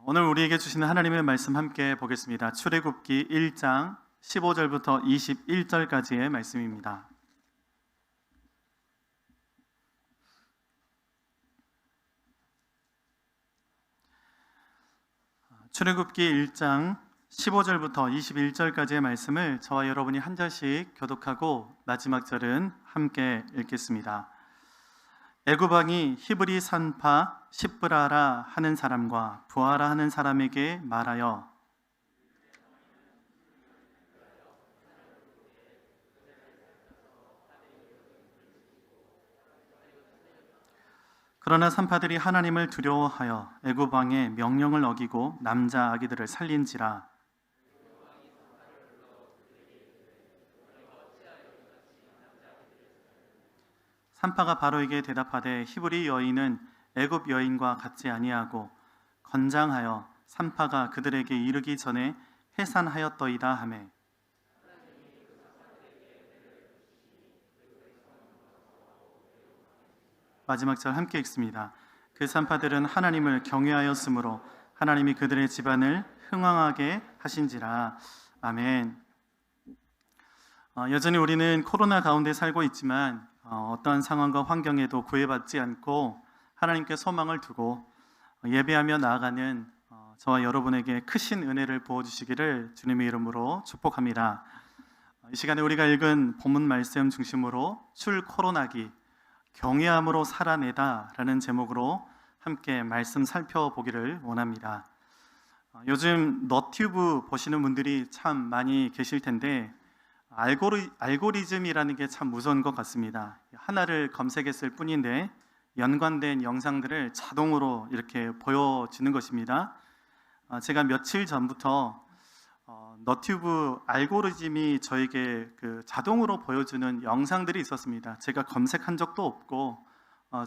오늘 우리에게 주시는 하나님의 말씀 함께 보겠습니다. 출애굽기 1장 15절부터 21절까지의 말씀입니다. 출애굽기 1장 15절부터 21절까지의 말씀을 저와 여러분이 한 절씩 교독하고 마지막 절은 함께 읽겠습니다. 애굽 왕이 히브리 산파 십브라라 하는 사람과 부하라 하는 사람에게 말하여 그러나 산파들이 하나님을 두려워하여 애굽 왕의 명령을 어기고 남자 아기들을 살린지라. 산파가 바로에게 대답하되 히브리 여인은 애굽 여인과 같지 아니하고 건장하여 산파가 그들에게 이르기 전에 해산하였더이다 하매 마지막 절 함께 읽습니다. 그 산파들은 하나님을 경외하였으므로 하나님이 그들의 집안을 흥왕하게 하신지라. 아멘. 여전히 우리는 코로나 가운데 살고 있지만 어떠한 상황과 환경에도 구애받지 않고 하나님께 소망을 두고 예배하며 나아가는 저와 여러분에게 크신 은혜를 부어주시기를 주님의 이름으로 축복합니다. 이 시간에 우리가 읽은 본문 말씀 중심으로 출 코로나기 경외함으로 살아내다 라는 제목으로 함께 말씀 살펴보기를 원합니다. 요즘 너튜브 보시는 분들이 참 많이 계실 텐데 알고리즘이라는 게 참 무서운 것 같습니다. 하나를 검색했을 뿐인데 연관된 영상들을 자동으로 이렇게 보여주는 것입니다. 제가 며칠 전부터 너튜브 알고리즘이 저에게 자동으로 보여주는 영상들이 있었습니다. 제가 검색한 적도 없고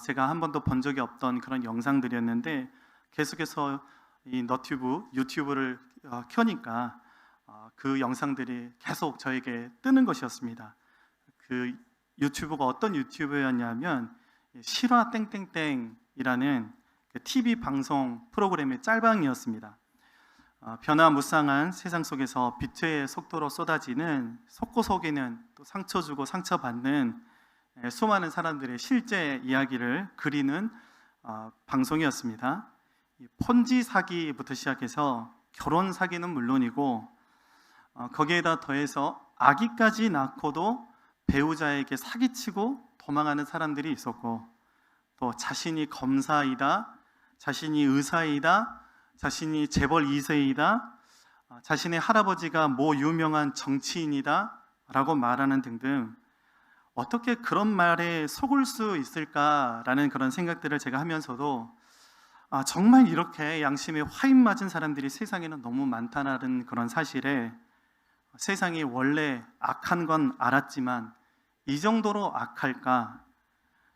제가 한 번도 본 적이 없던 그런 영상들이었는데 계속해서 이 유튜브를 켜니까 그 영상들이 계속 저에게 뜨는 것이었습니다. 그 유튜브가 어떤 유튜브였냐면 실화 땡땡땡이라는 TV 방송 프로그램의 짤방이었습니다. 변화무쌍한 세상 속에서 빛의 속도로 쏟아지는 속고 속이는 또 상처 주고 상처받는 수많은 사람들의 실제 이야기를 그리는 방송이었습니다. 폰지 사기부터 시작해서 결혼 사기는 물론이고 거기에다 더해서 아기까지 낳고도 배우자에게 사기치고 도망하는 사람들이 있었고 또 자신이 검사이다, 자신이 의사이다, 자신이 재벌 2세이다, 자신의 할아버지가 뭐 유명한 정치인이다 라고 말하는 등등 어떻게 그런 말에 속을 수 있을까라는 그런 생각들을 제가 하면서도 정말 이렇게 양심에 화인 맞은 사람들이 세상에는 너무 많다는 그런 사실에 세상이 원래 악한 건 알았지만 이 정도로 악할까?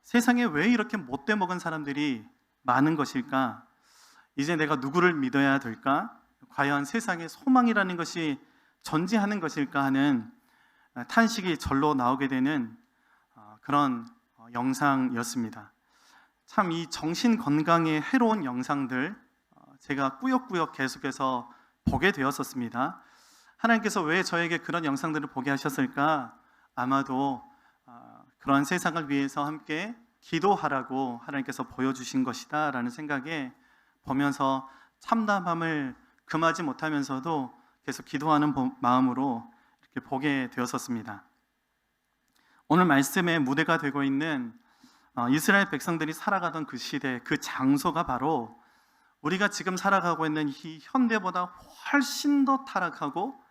세상에 왜 이렇게 못돼 먹은 사람들이 많은 것일까? 이제 내가 누구를 믿어야 될까? 과연 세상에 소망이라는 것이 존재하는 것일까 하는 탄식이 절로 나오게 되는 그런 영상이었습니다. 참 이 정신 건강에 해로운 영상들 제가 꾸역꾸역 계속해서 보게 되었었습니다. 하나님께서 왜 저에게 그런 영상들을 보게 하셨을까? 아마도 그런 세상을 위해서 함께 기도하라고 하나님께서 보여주신 것이다 라는 생각에 보면서 참담함을 금하지 못하면서도 계속 기도하는 마음으로 이렇게 보게 되었었습니다. 오늘 말씀의 무대가 되고 있는 이스라엘 백성들이 살아가던 그 시대, 그 장소가 바로 우리가 지금 살아가고 있는 이 현대보다 훨씬 더 타락하고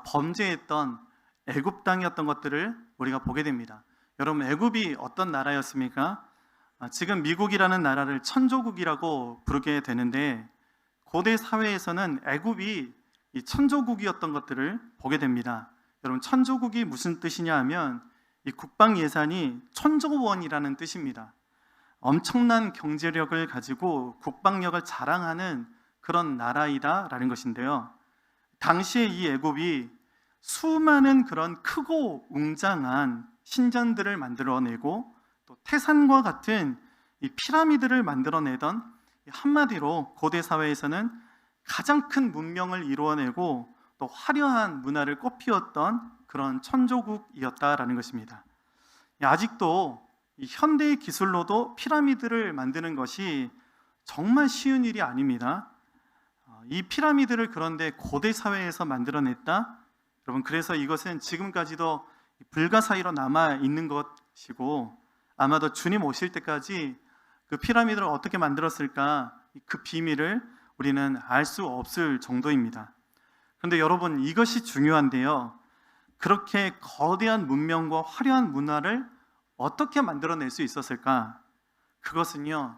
범죄했던 애굽 땅이었던 것들을 우리가 보게 됩니다. 여러분, 애굽이 어떤 나라였습니까? 지금 미국이라는 나라를 천조국이라고 부르게 되는데 고대 사회에서는 애굽이 이 천조국이었던 것들을 보게 됩니다. 여러분, 천조국이 무슨 뜻이냐 하면 이 국방 예산이 천조원이라는 뜻입니다. 엄청난 경제력을 가지고 국방력을 자랑하는 그런 나라이다라는 것인데요. 당시에 이 애굽이 수많은 그런 크고 웅장한 신전들을 만들어내고 또 태산과 같은 이 피라미드를 만들어내던 한마디로 고대 사회에서는 가장 큰 문명을 이루어내고 또 화려한 문화를 꽃피웠던 그런 천조국이었다라는 것입니다. 아직도 이 현대의 기술로도 피라미드를 만드는 것이 정말 쉬운 일이 아닙니다. 이 피라미드를 그런데 고대 사회에서 만들어냈다? 여러분, 그래서 이것은 지금까지도 불가사의로 남아 있는 것이고, 아마도 주님 오실 때까지 그 피라미드를 어떻게 만들었을까, 그 비밀을 우리는 알 수 없을 정도입니다. 그런데 여러분, 이것이 중요한데요, 그렇게 거대한 문명과 화려한 문화를 어떻게 만들어낼 수 있었을까? 그것은요,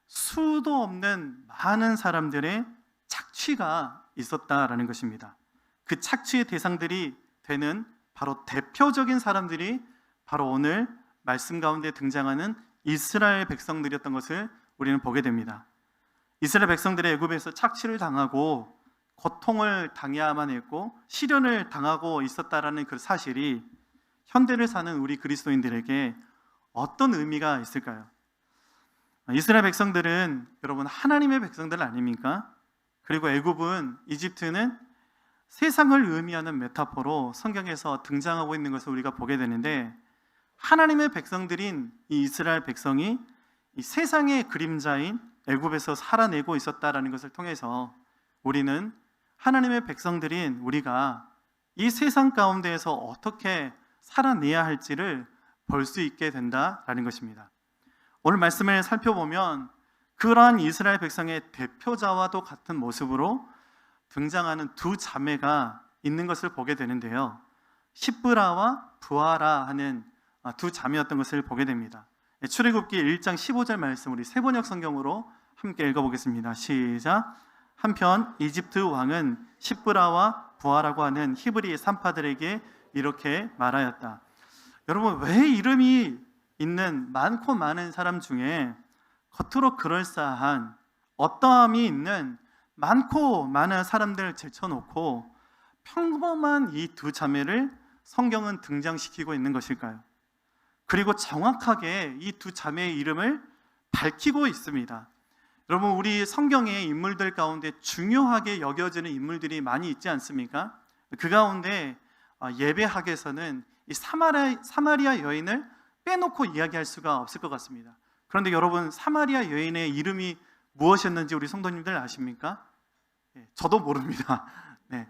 수도 없는 많은 사람들의 착취가 있었다라는 것입니다. 그 착취의 대상들이 되는 바로 대표적인 사람들이 바로 오늘 말씀 가운데 등장하는 이스라엘 백성들이었던 것을 우리는 보게 됩니다. 이스라엘 백성들의 애굽에서 착취를 당하고 고통을 당해야만 했고 시련을 당하고 있었다라는 그 사실이 현대를 사는 우리 그리스도인들에게 어떤 의미가 있을까요? 이스라엘 백성들은 여러분 하나님의 백성들 아닙니까? 그리고 애굽은, 이집트는 세상을 의미하는 메타포로 성경에서 등장하고 있는 것을 우리가 보게 되는데, 하나님의 백성들인 이 이스라엘 백성이 이 세상의 그림자인 애굽에서 살아내고 있었다라는 것을 통해서 우리는 하나님의 백성들인 우리가 이 세상 가운데에서 어떻게 살아내야 할지를 볼 수 있게 된다라는 것입니다. 오늘 말씀을 살펴보면 그러한 이스라엘 백성의 대표자와도 같은 모습으로 등장하는 두 자매가 있는 것을 보게 되는데요, 시브라와 부하라 하는 두 자매였던 것을 보게 됩니다. 출애굽기 1장 15절 말씀, 우리 세번역 성경으로 함께 읽어보겠습니다. 시작. 한편 이집트 왕은 시브라와 부하라고 하는 히브리 산파들에게 이렇게 말하였다. 여러분, 왜 이름이 있는 많고 많은 사람 중에 겉으로 그럴싸한 어떠함이 있는 많고 많은 사람들을 제쳐놓고 평범한 이 두 자매를 성경은 등장시키고 있는 것일까요? 그리고 정확하게 이 두 자매의 이름을 밝히고 있습니다. 여러분, 우리 성경의 인물들 가운데 중요하게 여겨지는 인물들이 많이 있지 않습니까? 그 가운데 예배학에서는 이 사마리아 여인을 빼놓고 이야기할 수가 없을 것 같습니다. 그런데 여러분, 사마리아 여인의 이름이 무엇이었는지 우리 성도님들 아십니까? 저도 모릅니다. 네.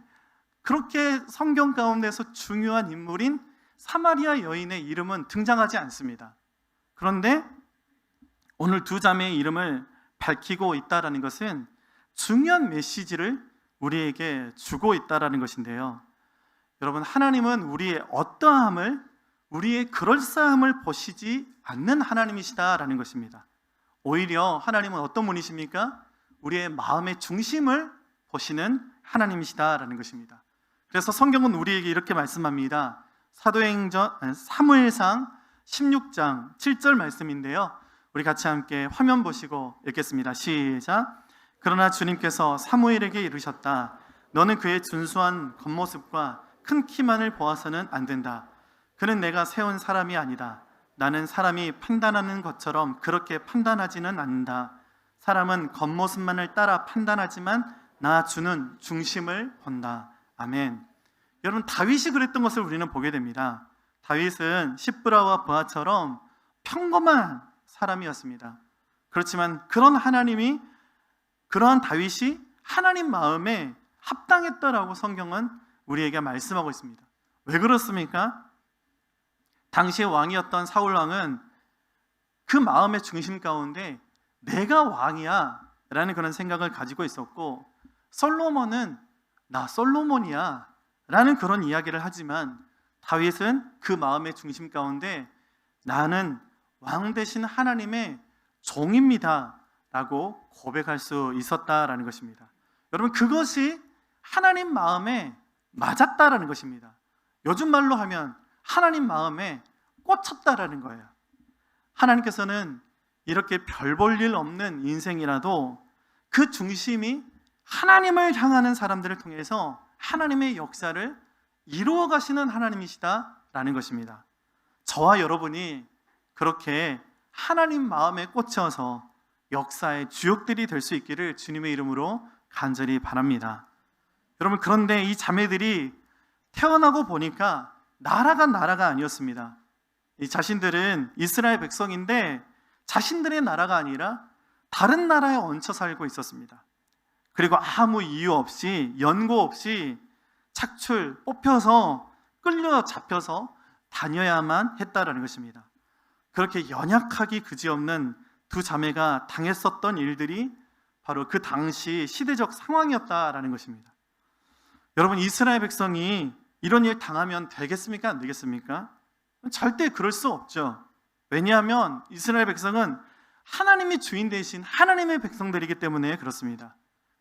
그렇게 성경 가운데서 중요한 인물인 사마리아 여인의 이름은 등장하지 않습니다. 그런데 오늘 두 자매의 이름을 밝히고 있다는 것은 중요한 메시지를 우리에게 주고 있다는 것인데요, 여러분, 하나님은 우리의 어떠함을, 우리의 그럴싸함을 보시지 않는 하나님이시다라는 것입니다. 오히려 하나님은 어떤 분이십니까? 우리의 마음의 중심을 보시는 하나님이시다라는 것입니다. 그래서 성경은 우리에게 이렇게 말씀합니다. 사무엘상 16장 7절 말씀인데요, 우리 같이 함께 화면 보시고 읽겠습니다. 시작. 그러나 주님께서 사무엘에게 이르셨다. 너는 그의 준수한 겉모습과 큰 키만을 보아서는 안 된다. 그는 내가 세운 사람이 아니다. 나는 사람이 판단하는 것처럼 그렇게 판단하지는 않는다. 사람은 겉모습만을 따라 판단하지만 나 주는 중심을 본다. 아멘. 여러분, 다윗이 그랬던 것을 우리는 보게 됩니다. 다윗은 시브라와 부하처럼 평범한 사람이었습니다. 그렇지만 그러한 다윗이 하나님 마음에 합당했다라고 성경은 우리에게 말씀하고 있습니다. 왜 그렇습니까? 당시의 왕이었던 사울 왕은 그 마음의 중심 가운데 내가 왕이야 라는 그런 생각을 가지고 있었고, 솔로몬은 나 솔로몬이야 라는 그런 이야기를 하지만 다윗은 그 마음의 중심 가운데 나는 왕 되신 하나님의 종입니다 라고 고백할 수 있었다라는 것입니다. 여러분, 그것이 하나님 마음에 맞았다라는 것입니다. 요즘 말로 하면 하나님 마음에 꽂혔다라는 거예요. 하나님께서는 이렇게 별 볼 일 없는 인생이라도 그 중심이 하나님을 향하는 사람들을 통해서 하나님의 역사를 이루어 가시는 하나님이시다라는 것입니다. 저와 여러분이 그렇게 하나님 마음에 꽂혀서 역사의 주역들이 될 수 있기를 주님의 이름으로 간절히 바랍니다. 여러분, 그런데 이 자매들이 태어나고 보니까 나라가 아니었습니다. 이 자신들은 이스라엘 백성인데 자신들의 나라가 아니라 다른 나라에 얹혀 살고 있었습니다. 그리고 아무 이유 없이, 연고 없이 뽑혀서 끌려 잡혀서 다녀야만 했다라는 것입니다. 그렇게 연약하기 그지없는 두 자매가 당했었던 일들이 바로 그 당시 시대적 상황이었다라는 것입니다. 여러분, 이스라엘 백성이 이런 일 당하면 되겠습니까? 안 되겠습니까? 절대 그럴 수 없죠. 왜냐하면 이스라엘 백성은 하나님이 주인 되신 하나님의 백성들이기 때문에 그렇습니다.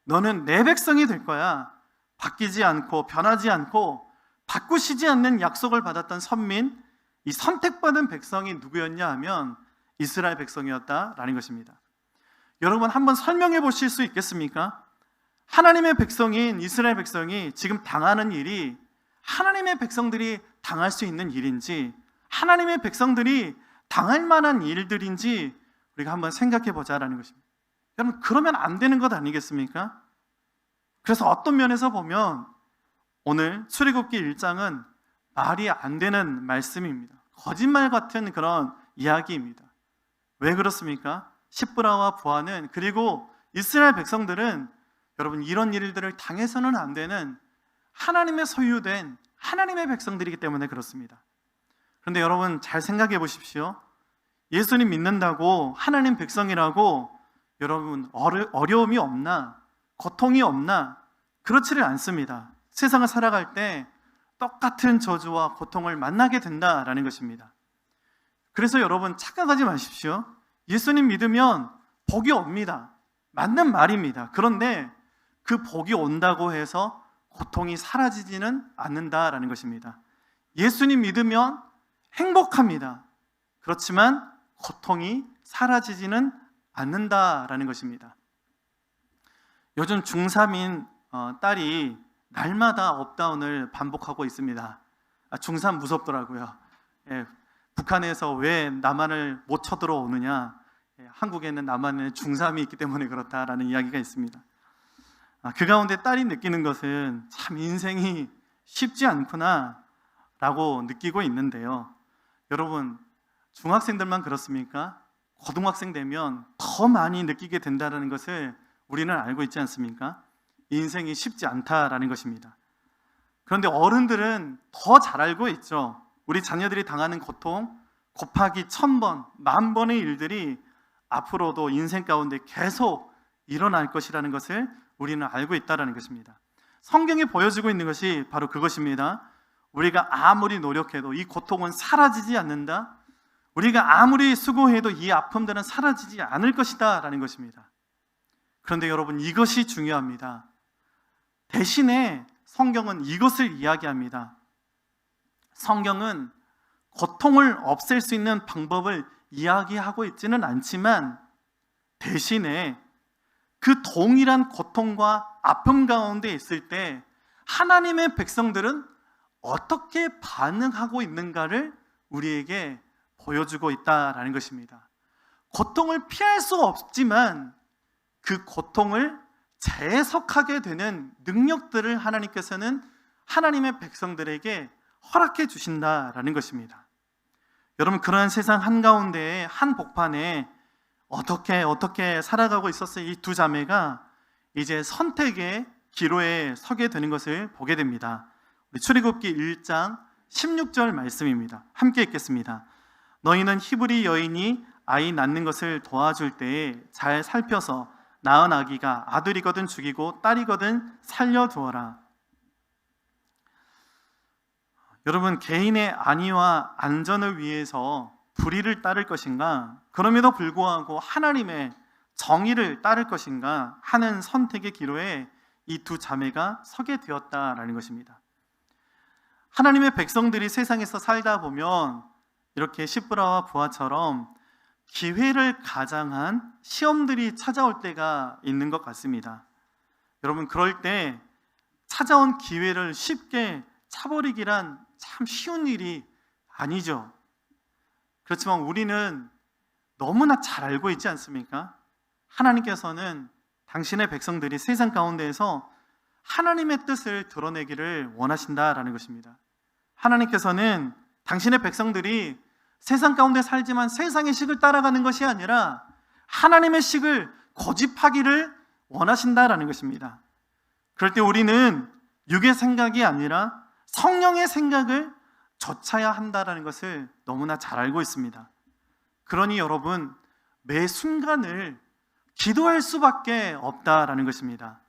너는 내 백성이 될 거야. 바뀌지 않고 변하지 않고 바꾸시지 않는 약속을 받았던 선민, 이 선택받은 백성이 누구였냐 하면 이스라엘 백성이었다라는 것입니다. 여러분, 한번 설명해 보실 수 있겠습니까? 하나님의 백성인 이스라엘 백성이 지금 당하는 일이 하나님의 백성들이 당할 수 있는 일인지, 하나님의 백성들이 당할 만한 일들인지 우리가 한번 생각해 보자라는 것입니다. 여러분, 그러면 안 되는 것 아니겠습니까? 그래서 어떤 면에서 보면 오늘 출애굽기 1장은 말이 안 되는 말씀입니다. 거짓말 같은 그런 이야기입니다. 왜 그렇습니까? 십브라와 부하는, 그리고 이스라엘 백성들은 여러분, 이런 일들을 당해서는 안 되는 하나님의 소유된 하나님의 백성들이기 때문에 그렇습니다. 그런데 여러분, 잘 생각해 보십시오. 예수님 믿는다고 하나님 백성이라고 여러분 어려움이 없나? 고통이 없나? 그렇지를 않습니다. 세상을 살아갈 때 똑같은 저주와 고통을 만나게 된다라는 것입니다. 그래서 여러분, 착각하지 마십시오. 예수님 믿으면 복이 옵니다. 맞는 말입니다. 그런데 그 복이 온다고 해서 고통이 사라지지는 않는다라는 것입니다. 예수님 믿으면 행복합니다. 그렇지만 고통이 사라지지는 않는다라는 것입니다. 요즘 중3인 딸이 날마다 업다운을 반복하고 있습니다. 중3 무섭더라고요. 북한에서 왜 남한을 못 쳐들어오느냐, 한국에는 남한에 중3이 있기 때문에 그렇다라는 이야기가 있습니다. 그 가운데 딸이 느끼는 것은 참 인생이 쉽지 않구나 라고 느끼고 있는데요. 여러분, 중학생들만 그렇습니까? 고등학생 되면 더 많이 느끼게 된다는 것을 우리는 알고 있지 않습니까? 인생이 쉽지 않다라는 것입니다. 그런데 어른들은 더 잘 알고 있죠. 우리 자녀들이 당하는 고통 곱하기 1000번, 10,000번의 일들이 앞으로도 인생 가운데 계속 일어날 것이라는 것을 우리는 알고 있다는 것입니다. 성경이 보여주고 있는 것이 바로 그것입니다. 우리가 아무리 노력해도 이 고통은 사라지지 않는다. 우리가 아무리 수고해도 이 아픔들은 사라지지 않을 것이다 라는 것입니다. 그런데 여러분, 이것이 중요합니다. 대신에 성경은 이것을 이야기합니다. 성경은 고통을 없앨 수 있는 방법을 이야기하고 있지는 않지만 대신에 그 동일한 고통과 아픔 가운데 있을 때 하나님의 백성들은 어떻게 반응하고 있는가를 우리에게 보여주고 있다라는 것입니다. 고통을 피할 수 없지만 그 고통을 재해석하게 되는 능력들을 하나님께서는 하나님의 백성들에게 허락해 주신다라는 것입니다. 여러분, 그러한 세상 한가운데에 한 복판에 어떻게 살아가고 있었어요? 이 두 자매가 이제 선택의 기로에 서게 되는 것을 보게 됩니다. 우리 출애굽기 1장 16절 말씀입니다. 함께 읽겠습니다. 너희는 히브리 여인이 아이 낳는 것을 도와줄 때에 잘 살펴서 낳은 아기가 아들이거든 죽이고 딸이거든 살려두어라. 여러분, 개인의 안위와 안전을 위해서 불의를 따를 것인가, 그럼에도 불구하고 하나님의 정의를 따를 것인가 하는 선택의 기로에 이 두 자매가 서게 되었다라는 것입니다. 하나님의 백성들이 세상에서 살다 보면 이렇게 십브라와 부하처럼 기회를 가장한 시험들이 찾아올 때가 있는 것 같습니다. 여러분, 그럴 때 찾아온 기회를 쉽게 차버리기란 참 쉬운 일이 아니죠. 그렇지만 우리는 너무나 잘 알고 있지 않습니까? 하나님께서는 당신의 백성들이 세상 가운데에서 하나님의 뜻을 드러내기를 원하신다라는 것입니다. 하나님께서는 당신의 백성들이 세상 가운데 살지만 세상의 식을 따라가는 것이 아니라 하나님의 식을 고집하기를 원하신다라는 것입니다. 그럴 때 우리는 육의 생각이 아니라 성령의 생각을 좇아야 한다라는 것을 너무나 잘 알고 있습니다. 그러니 여러분, 매 순간을 기도할 수밖에 없다라는 것입니다.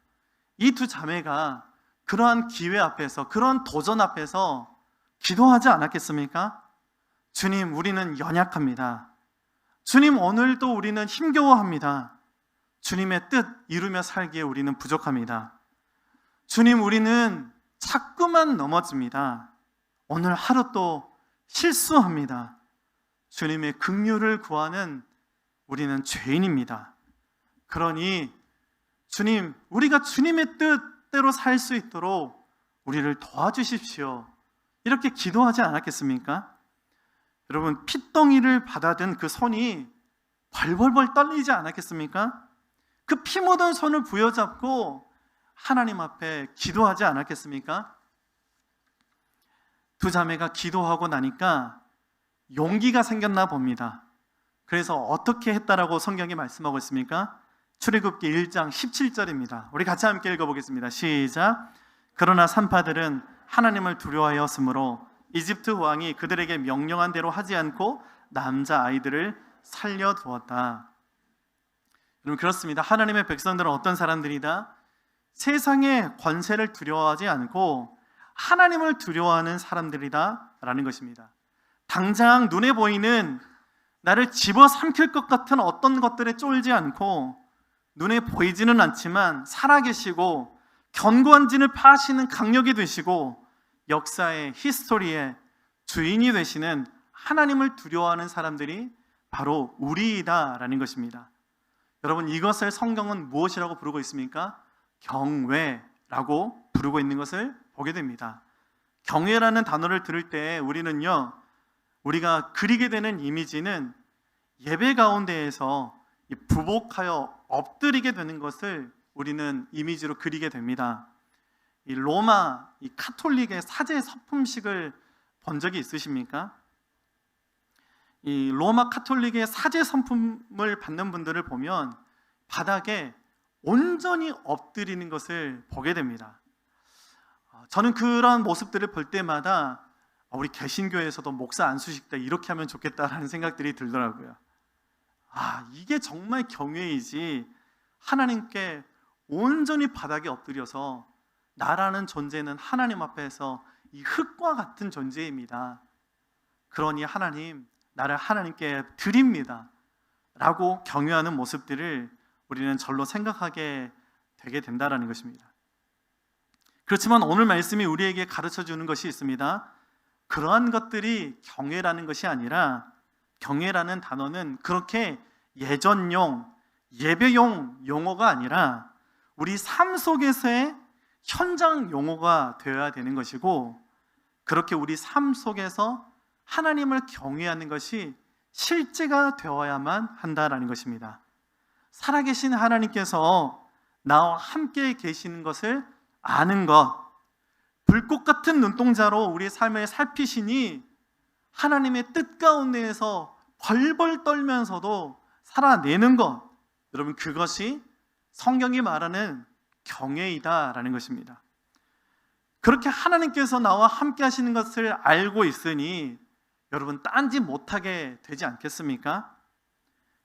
이 두 자매가 그러한 기회 앞에서, 그러한 도전 앞에서 기도하지 않았겠습니까? 주님, 우리는 연약합니다. 주님, 오늘도 우리는 힘겨워합니다. 주님의 뜻 이루며 살기에 우리는 부족합니다. 주님, 우리는 자꾸만 넘어집니다. 오늘 하루 또 실수합니다. 주님의 긍휼을 구하는 우리는 죄인입니다. 그러니 주님, 우리가 주님의 뜻대로 살 수 있도록 우리를 도와주십시오. 이렇게 기도하지 않았겠습니까? 여러분, 핏덩이를 받아든 그 손이 벌벌벌 떨리지 않았겠습니까? 그 피 묻은 손을 부여잡고 하나님 앞에 기도하지 않았겠습니까? 두 자매가 기도하고 나니까 용기가 생겼나 봅니다. 그래서 어떻게 했다라고 성경이 말씀하고 있습니까? 출애굽기 1장 17절입니다. 우리 같이 함께 읽어보겠습니다. 시작. 그러나 산파들은 하나님을 두려워하였으므로 이집트 왕이 그들에게 명령한 대로 하지 않고 남자아이들을 살려두었다. 여러분, 그렇습니다. 하나님의 백성들은 어떤 사람들이다? 세상의 권세를 두려워하지 않고 하나님을 두려워하는 사람들이다 라는 것입니다. 당장 눈에 보이는 나를 집어삼킬 것 같은 어떤 것들에 쫄지 않고 눈에 보이지는 않지만 살아계시고 견고한 진을 파시는 강력이 되시고 역사의 히스토리의 주인이 되시는 하나님을 두려워하는 사람들이 바로 우리이다라는 것입니다. 여러분, 이것을 성경은 무엇이라고 부르고 있습니까? 경외라고 부르고 있는 것을 보게 됩니다. 경외라는 단어를 들을 때 우리가 그리게 되는 이미지는 예배 가운데에서 부복하여 엎드리게 되는 것을 우리는 이미지로 그리게 됩니다. 이 로마 카톨릭의 사제 서품식을 본 적이 있으십니까? 이 로마 카톨릭의 사제 선품을 받는 분들을 보면 바닥에 온전히 엎드리는 것을 보게 됩니다. 저는 그런 모습들을 볼 때마다 우리 개신교에서도 목사 안수식 때 이렇게 하면 좋겠다라는 생각들이 들더라고요. 이게 정말 경외이지, 하나님께 온전히 바닥에 엎드려서 나라는 존재는 하나님 앞에서 이 흙과 같은 존재입니다. 그러니 하나님, 나를 하나님께 드립니다 라고 경외하는 모습들을 우리는 절로 생각하게 되게 된다는 것입니다. 그렇지만 오늘 말씀이 우리에게 가르쳐 주는 것이 있습니다. 그러한 것들이 경외라는 것이 아니라, 경외라는 단어는 그렇게 예전용, 예배용 용어가 아니라 우리 삶 속에서의 현장 용어가 되어야 되는 것이고, 그렇게 우리 삶 속에서 하나님을 경외하는 것이 실제가 되어야만 한다라는 것입니다. 살아계신 하나님께서 나와 함께 계시는 것을 아는 것, 불꽃 같은 눈동자로 우리의 삶을 살피시니 하나님의 뜻 가운데에서 벌벌 떨면서도 살아내는 것, 여러분, 그것이 성경이 말하는 경외이다라는 것입니다. 그렇게 하나님께서 나와 함께 하시는 것을 알고 있으니 여러분, 딴짓 못하게 되지 않겠습니까?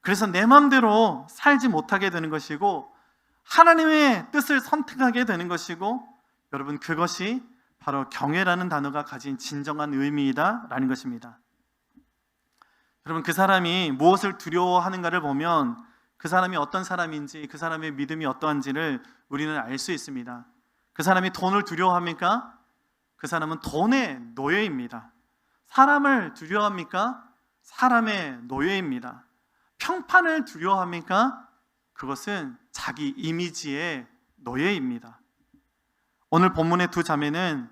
그래서 내 마음대로 살지 못하게 되는 것이고 하나님의 뜻을 선택하게 되는 것이고, 여러분, 그것이 바로 경외라는 단어가 가진 진정한 의미이다라는 것입니다. 여러분, 그 사람이 무엇을 두려워하는가를 보면 그 사람이 어떤 사람인지, 그 사람의 믿음이 어떠한지를 우리는 알 수 있습니다. 그 사람이 돈을 두려워합니까? 그 사람은 돈의 노예입니다. 사람을 두려워합니까? 사람의 노예입니다. 평판을 두려워합니까? 그것은 자기 이미지의 노예입니다. 오늘 본문의 두 자매는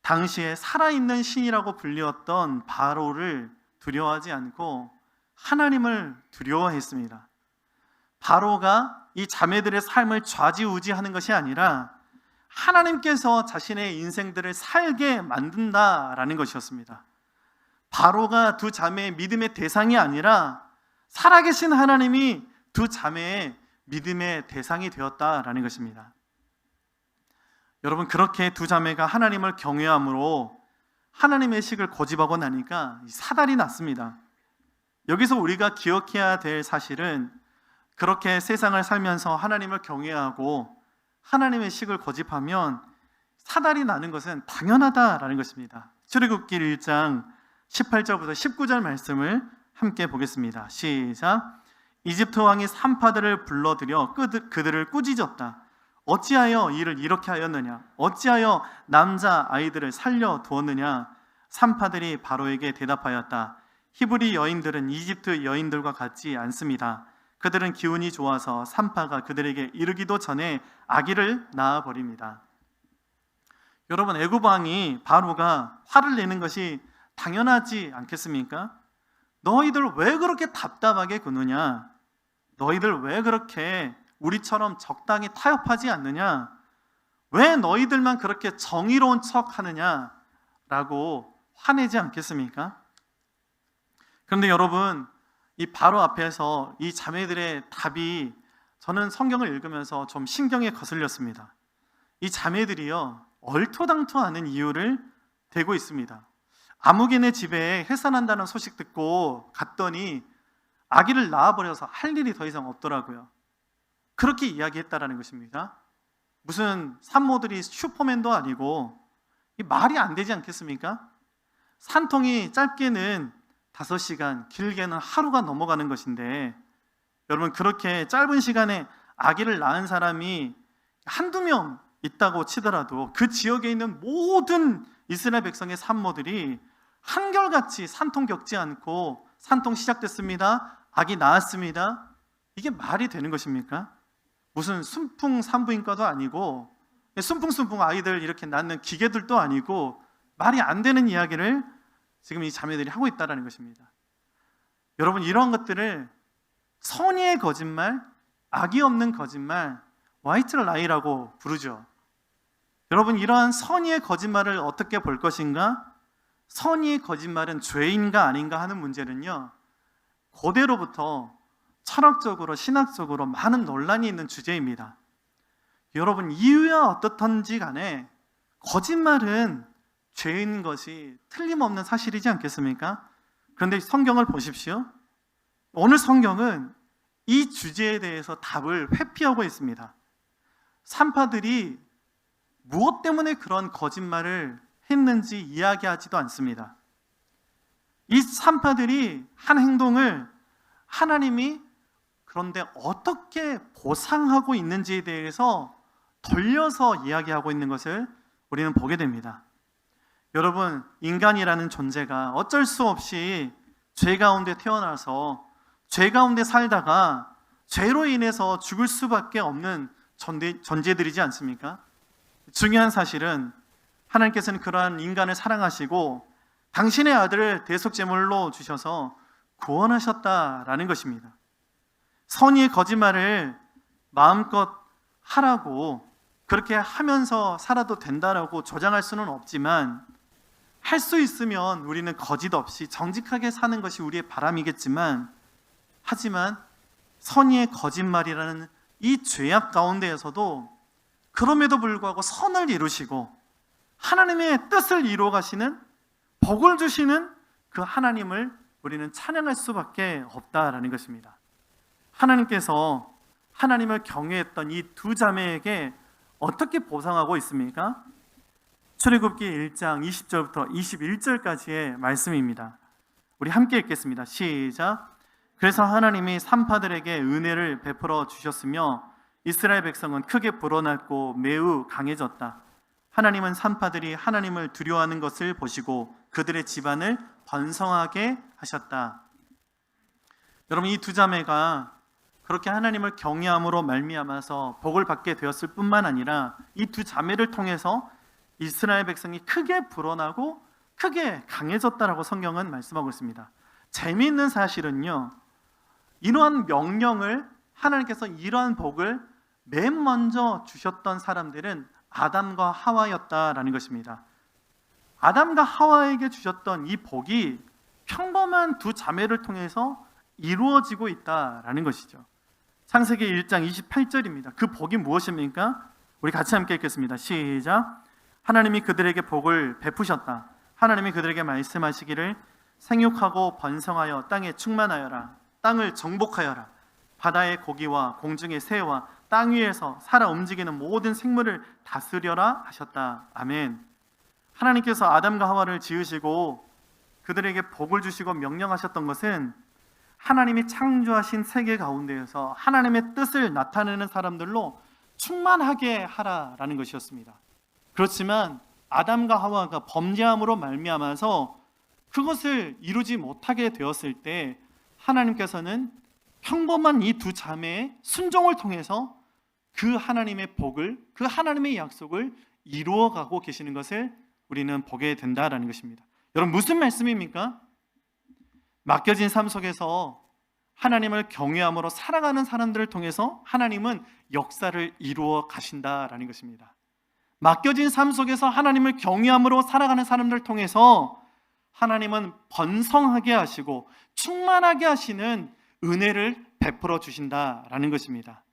당시에 살아있는 신이라고 불리웠던 바로를 두려워하지 않고 하나님을 두려워했습니다. 바로가 이 자매들의 삶을 좌지우지하는 것이 아니라 하나님께서 자신의 인생들을 살게 만든다라는 것이었습니다. 바로가 두 자매의 믿음의 대상이 아니라 살아계신 하나님이 두 자매의 믿음의 대상이 되었다라는 것입니다. 여러분, 그렇게 두 자매가 하나님을 경외함으로 하나님의 식을 고집하고 나니까 사달이 났습니다. 여기서 우리가 기억해야 될 사실은 그렇게 세상을 살면서 하나님을 경외하고 하나님의 식을 고집하면 사달이 나는 것은 당연하다라는 것입니다. 출애굽기 1장 18절부터 19절 말씀을 함께 보겠습니다. 시작. 이집트 왕이 산파들을 불러들여 그들을 꾸짖었다. 어찌하여 이를 이렇게 하였느냐? 어찌하여 남자 아이들을 살려 두었느냐? 산파들이 바로에게 대답하였다. 히브리 여인들은 이집트 여인들과 같지 않습니다. 그들은 기운이 좋아서 산파가 그들에게 이르기도 전에 아기를 낳아버립니다. 여러분, 애굽 왕이 바로가 화를 내는 것이 당연하지 않겠습니까? 너희들 왜 그렇게 답답하게 구느냐? 너희들 왜 그렇게 우리처럼 적당히 타협하지 않느냐? 왜 너희들만 그렇게 정의로운 척 하느냐? 라고 화내지 않겠습니까? 그런데 여러분, 이 바로 앞에서 이 자매들의 답이 저는 성경을 읽으면서 좀 신경에 거슬렸습니다. 이 자매들이요, 얼토당토하는 이유를 대고 있습니다. 아무개네 집에 해산한다는 소식 듣고 갔더니 아기를 낳아버려서 할 일이 더 이상 없더라고요. 그렇게 이야기했다라는 것입니다. 무슨 산모들이 슈퍼맨도 아니고 말이 안 되지 않겠습니까? 산통이 짧게는 5시간, 길게는 하루가 넘어가는 것인데, 여러분, 그렇게 짧은 시간에 아기를 낳은 사람이 한두 명 있다고 치더라도 그 지역에 있는 모든 이스라엘 백성의 산모들이 한결같이 산통 겪지 않고 산통 시작됐습니다, 아기 낳았습니다, 이게 말이 되는 것입니까? 무슨 순풍 산부인과도 아니고 순풍순풍 아이들 이렇게 낳는 기계들도 아니고 말이 안 되는 이야기를 지금 이 자매들이 하고 있다는 것입니다. 여러분, 이러한 것들을 선의의 거짓말, 악이 없는 거짓말, 화이트 라이라고 부르죠. 여러분, 이러한 선의의 거짓말을 어떻게 볼 것인가? 선의의 거짓말은 죄인가 아닌가 하는 문제는요, 고대로부터 철학적으로 신학적으로 많은 논란이 있는 주제입니다. 여러분, 이유야 어떻든지 간에 거짓말은 죄인 것이 틀림없는 사실이지 않겠습니까? 그런데 성경을 보십시오. 오늘 성경은 이 주제에 대해서 답을 회피하고 있습니다. 산파들이 무엇 때문에 그런 거짓말을 했는지 이야기하지도 않습니다. 이 산파들이 한 행동을 하나님이 그런데 어떻게 보상하고 있는지에 대해서 돌려서 이야기하고 있는 것을 우리는 보게 됩니다. 여러분, 인간이라는 존재가 어쩔 수 없이 죄 가운데 태어나서 죄 가운데 살다가 죄로 인해서 죽을 수밖에 없는 존재들이지 않습니까? 중요한 사실은 하나님께서는 그러한 인간을 사랑하시고 당신의 아들을 대속제물로 주셔서 구원하셨다라는 것입니다. 선의의 거짓말을 마음껏 하라고 그렇게 하면서 살아도 된다라고 조장할 수는 없지만, 할 수 있으면 우리는 거짓 없이 정직하게 사는 것이 우리의 바람이겠지만, 하지만 선의의 거짓말이라는 이 죄악 가운데에서도 그럼에도 불구하고 선을 이루시고 하나님의 뜻을 이루어 가시는, 복을 주시는 그 하나님을 우리는 찬양할 수밖에 없다라는 것입니다. 하나님께서 하나님을 경외했던 이 두 자매에게 어떻게 보상하고 있습니까? 출애굽기 1장 20절부터 21절까지의 말씀입니다. 우리 함께 읽겠습니다. 시작. 그래서 하나님이 산파들에게 은혜를 베풀어 주셨으며 이스라엘 백성은 크게 불어났고 매우 강해졌다. 하나님은 산파들이 하나님을 두려워하는 것을 보시고 그들의 집안을 번성하게 하셨다. 여러분, 이 두 자매가 그렇게 하나님을 경외함으로 말미암아서 복을 받게 되었을 뿐만 아니라 이 두 자매를 통해서 이스라엘 백성이 크게 불어나고 크게 강해졌다라고 성경은 말씀하고 있습니다. 재미있는 사실은요, 이러한 명령을 하나님께서 이러한 복을 맨 먼저 주셨던 사람들은 아담과 하와였다라는 것입니다. 아담과 하와에게 주셨던 이 복이 평범한 두 자매를 통해서 이루어지고 있다라는 것이죠. 창세기 1장 28절입니다. 그 복이 무엇입니까? 우리 같이 함께 읽겠습니다. 시작. 하나님이 그들에게 복을 베푸셨다. 하나님이 그들에게 말씀하시기를 생육하고 번성하여 땅에 충만하여라. 땅을 정복하여라. 바다의 고기와 공중의 새와 땅 위에서 살아 움직이는 모든 생물을 다스려라 하셨다. 아멘. 하나님께서 아담과 하와를 지으시고 그들에게 복을 주시고 명령하셨던 것은 하나님이 창조하신 세계 가운데에서 하나님의 뜻을 나타내는 사람들로 충만하게 하라라는 것이었습니다. 그렇지만 아담과 하와가 범죄함으로 말미암아서 그것을 이루지 못하게 되었을 때 하나님께서는 평범한 이 두 자매의 순종을 통해서 그 하나님의 복을, 그 하나님의 약속을 이루어가고 계시는 것을 우리는 보게 된다라는 것입니다. 여러분, 무슨 말씀입니까? 맡겨진 삶 속에서 하나님을 경외함으로 살아가는 사람들을 통해서 하나님은 역사를 이루어 가신다라는 것입니다. 맡겨진 삶 속에서 하나님을 경외함으로 살아가는 사람들을 통해서 하나님은 번성하게 하시고 충만하게 하시는 은혜를 베풀어 주신다라는 것입니다.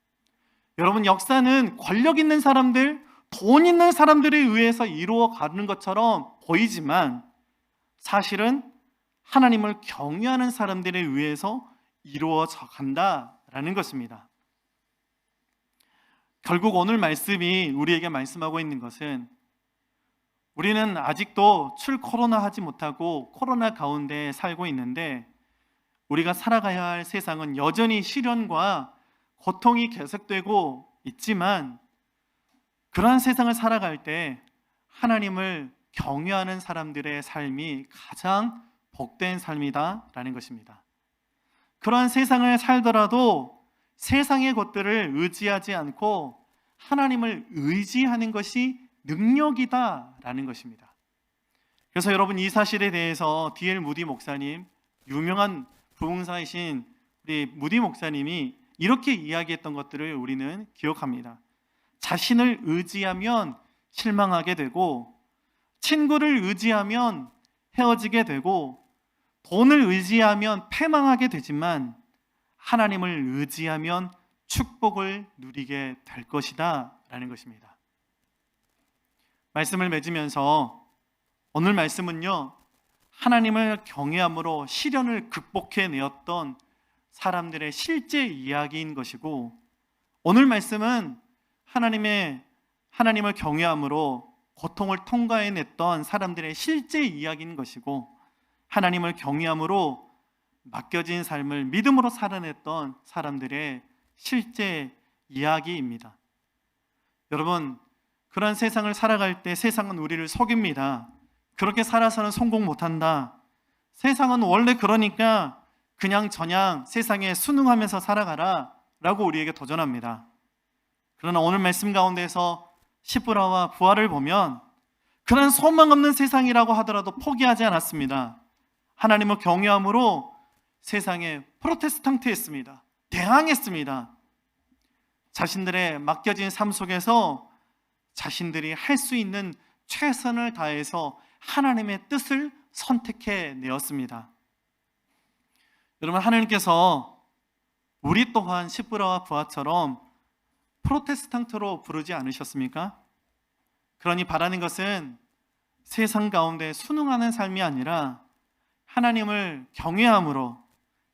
여러분, 역사는 권력 있는 사람들, 돈 있는 사람들에 의해서 이루어가는 것처럼 보이지만 사실은 하나님을 경외하는 사람들에 의해서 이루어져 간다라는 것입니다. 결국 오늘 말씀이 우리에게 말씀하고 있는 것은 우리는 아직도 출 코로나 하지 못하고 코로나 가운데 살고 있는데 우리가 살아가야 할 세상은 여전히 시련과 고통이 계속되고 있지만 그러한 세상을 살아갈 때 하나님을 경외하는 사람들의 삶이 가장 복된 삶이다라는 것입니다. 그러한 세상을 살더라도 세상의 것들을 의지하지 않고 하나님을 의지하는 것이 능력이다라는 것입니다. 그래서 여러분, 이 사실에 대해서 D.L. 무디 목사님, 유명한 부흥사이신 우리 무디 목사님이 이렇게 이야기했던 것들을 우리는 기억합니다. 자신을 의지하면 실망하게 되고, 친구를 의지하면 헤어지게 되고, 돈을 의지하면 패망하게 되지만 하나님을 의지하면 축복을 누리게 될 것이다 라는 것입니다. 말씀을 맺으면서 오늘 말씀은요, 하나님을 경외함으로 시련을 극복해내었던 사람들의 실제 이야기인 것이고, 오늘 말씀은 하나님을 경외함으로 고통을 통과해냈던 사람들의 실제 이야기인 것이고, 하나님을 경외함으로 맡겨진 삶을 믿음으로 살아냈던 사람들의 실제 이야기입니다. 여러분, 그런 세상을 살아갈 때 세상은 우리를 속입니다. 그렇게 살아서는 성공 못한다. 세상은 원래 그러니까 그냥 저냥 세상에 순응하면서 살아가라 라고 우리에게 도전합니다. 그러나 오늘 말씀 가운데서 십부라와 부하를 보면 그런 소망 없는 세상이라고 하더라도 포기하지 않았습니다. 하나님을 경외함으로 세상에 프로테스탕트했습니다. 대항했습니다. 자신들의 맡겨진 삶 속에서 자신들이 할 수 있는 최선을 다해서 하나님의 뜻을 선택해 내었습니다. 여러분, 하나님께서 우리 또한 십부라와 부하처럼 프로테스탕트로 부르지 않으셨습니까? 그러니 바라는 것은 세상 가운데 순응하는 삶이 아니라 하나님을 경외함으로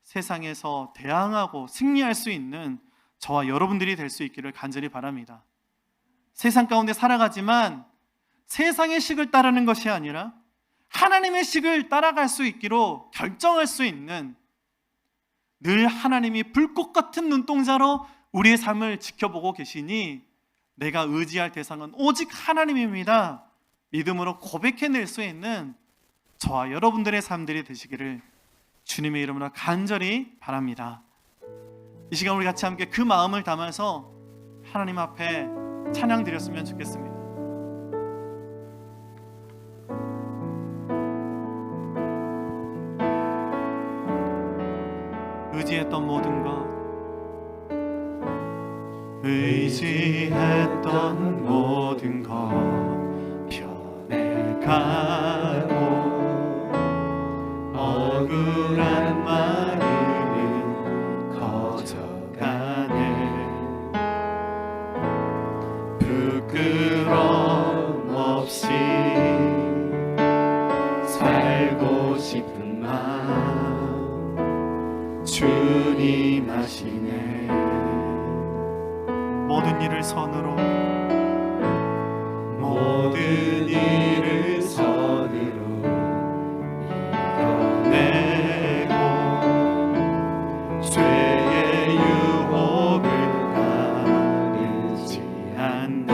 세상에서 대항하고 승리할 수 있는 저와 여러분들이 될 수 있기를 간절히 바랍니다. 세상 가운데 살아가지만 세상의 식을 따르는 것이 아니라 하나님의 식을 따라갈 수 있기로 결정할 수 있는, 늘 하나님이 불꽃 같은 눈동자로 우리의 삶을 지켜보고 계시니 내가 의지할 대상은 오직 하나님입니다, 믿음으로 고백해낼 수 있는 저와 여러분들의 삶들이 되시기를 주님의 이름으로 간절히 바랍니다. 이 시간 우리 같이 함께 그 마음을 담아서 하나님 앞에 찬양 드렸으면 좋겠습니다. 의지했던 모든 것 의지했던 모든 것 변해가고 억울한 마음은 커져가네. 부끄럼 없이 살고 싶은 마음 주님 아시네. 모든 일을 선으로 이겨내고 죄의 유혹을 가리지 않네.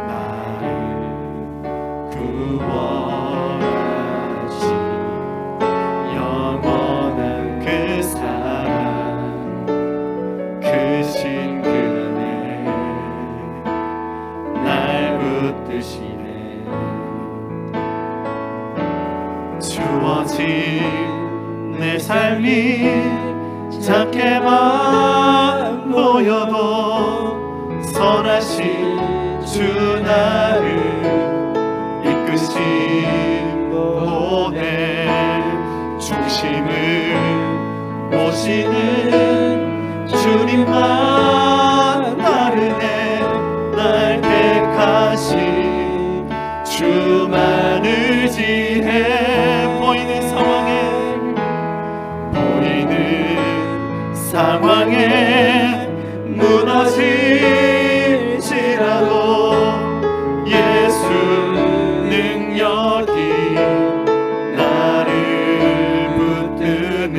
나를 구원하신 영원한 그 사랑 크신 그네 날 붙드시네. 주어진 내 삶이 작게만 보여도 선하신 주 나를 이끄신 보내. 중심을 모시는 주님만 따르네. 날 택하신 주만 의지해. 보이는 상황에 무너질지라도 예수 능력이 나를 붙드네.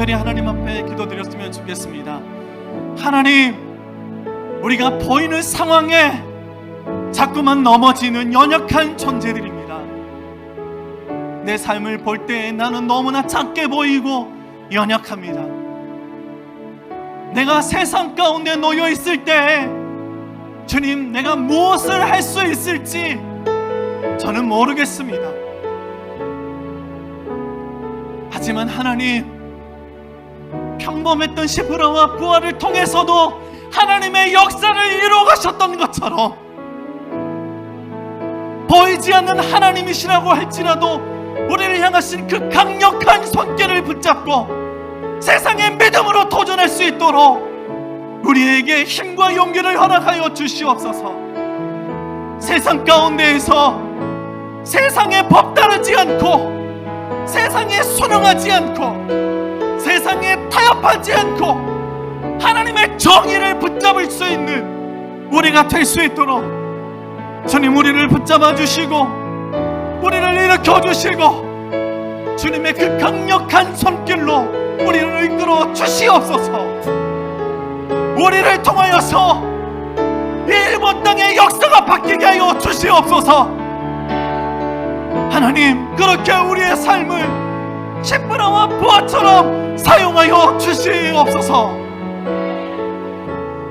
간절히 하나님 앞에 기도드렸으면 좋겠습니다. 하나님, 우리가 보이는 상황에 자꾸만 넘어지는 연약한 존재들입니다. 내 삶을 볼 때 나는 너무나 작게 보이고 연약합니다. 내가 세상 가운데 놓여 있을 때 주님, 내가 무엇을 할 수 있을지 저는 모르겠습니다. 하지만 하나님, 평범했던 시브라와 부하를 통해서도 하나님의 역사를 이루어가셨던 것처럼 보이지 않는 하나님이시라고 할지라도 우리를 향하신 그 강력한 손길을 붙잡고 세상의 믿음으로 도전할 수 있도록 우리에게 힘과 용기를 허락하여 주시옵소서. 세상 가운데에서 세상에 법 따르지 않고 세상에 순응하지 않고 세상에 타협하지 않고 하나님의 정의를 붙잡을 수 있는 우리가 될 수 있도록 주님, 우리를 붙잡아 주시고 우리를 일으켜 주시고 주님의 그 강력한 손길로 우리를 이끌어 주시옵소서. 우리를 통하여서 이 일본 땅의 역사가 바뀌게 하여 주시옵소서. 하나님, 그렇게 우리의 삶을 시브라와 부하처럼 사용하여 주시옵소서.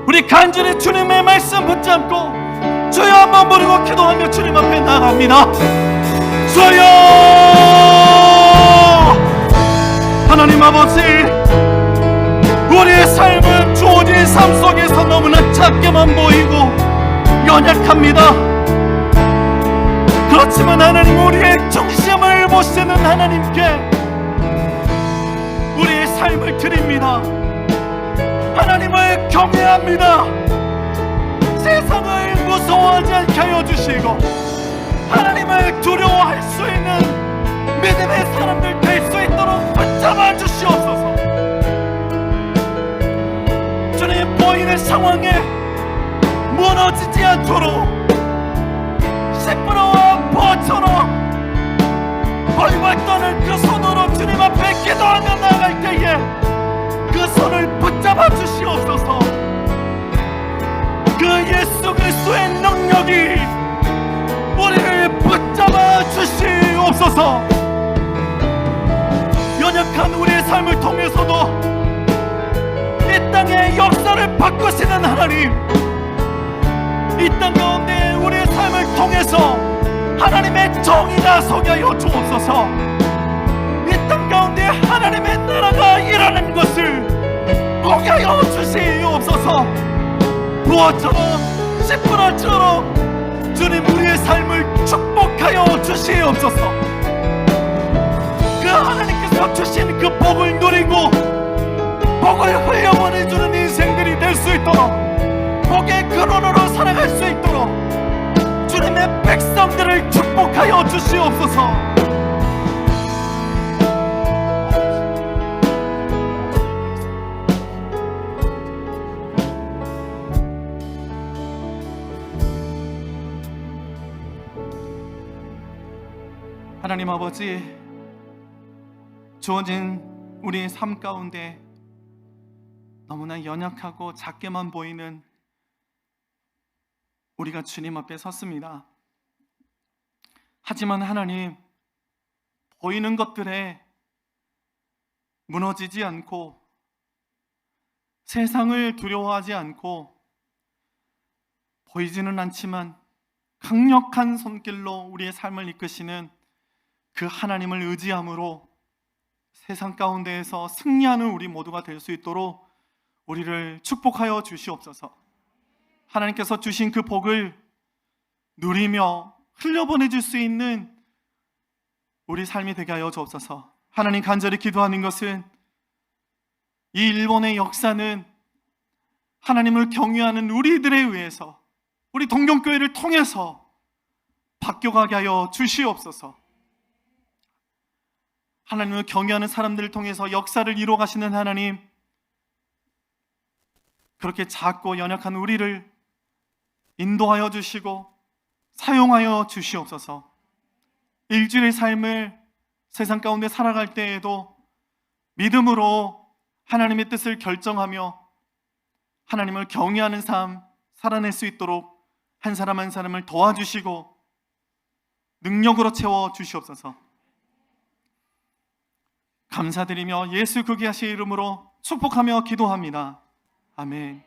우리 간절히 주님의 말씀 붙잡고 주여 한번 부르고 기도하며 주님 앞에 나아갑니다. 주여! 하나님 아버지, 우리의 삶은 주어진 삶 속에서 너무나 작게만 보이고 연약합니다. 그렇지만 하나님, 우리의 중심을 보시는 하나님께 우리의 삶을 드립니다. 하나님을 경외합니다. 세상을 무서워하지 않게 하여 주시고 하나님을 두려워할 수 있는 믿음의 사람들 될 수 있도록 붙잡아 주시옵소서. 주님, 보이는 상황에 무너지지 않도록 시브라와 부하처럼 벌벌 떠는 그 손으로 주님 앞에 기도하며 나아갈 때에 그 손을 붙잡아 주시옵소서. 그 예수 그리스도의 능력이 우리를 붙잡아 주시옵소서. 연약한 우리의 삶을 통해서도 이 땅의 역사를 바꾸시는 하나님, 이 땅 가운데 우리의 삶을 통해서 하나님의 정의가 서게 하여 주옵소서. 이 땅 가운데 하나님의 나라가 일하는 것을 보게 하여 주시옵소서. 부하처럼 시브라처럼 주님, 우리의 삶을 축복하여 주시옵소서. 그 하나님께서 주신 그 복을 누리고 복을 흘려보내주는 인생들이 될 수 있도록 복의 근원으로 살아갈 수 있도록 주님의 백성들을 축복하여 주시옵소서. 하나님 아버지, 주어진 우리의 삶 가운데 너무나 연약하고 작게만 보이는 우리가 주님 앞에 섰습니다. 하지만 하나님, 보이는 것들에 무너지지 않고 세상을 두려워하지 않고 보이지는 않지만 강력한 손길로 우리의 삶을 이끄시는 그 하나님을 의지함으로 세상 가운데에서 승리하는 우리 모두가 될 수 있도록 우리를 축복하여 주시옵소서. 하나님께서 주신 그 복을 누리며 흘려보내줄 수 있는 우리 삶이 되게 하여 주옵소서. 하나님, 간절히 기도하는 것은 이 일본의 역사는 하나님을 경외하는 우리들에 의해서, 우리 동경교회를 통해서 바뀌어가게 하여 주시옵소서. 하나님을 경외하는 사람들을 통해서 역사를 이루어 가시는 하나님, 그렇게 작고 연약한 우리를 인도하여 주시고 사용하여 주시옵소서. 일주일의 삶을 세상 가운데 살아갈 때에도 믿음으로 하나님의 뜻을 결정하며 하나님을 경외하는 삶 살아낼 수 있도록 한 사람 한 사람을 도와주시고 능력으로 채워 주시옵소서. 감사드리며 예수 그리스도의 이름으로 축복하며 기도합니다. 아멘.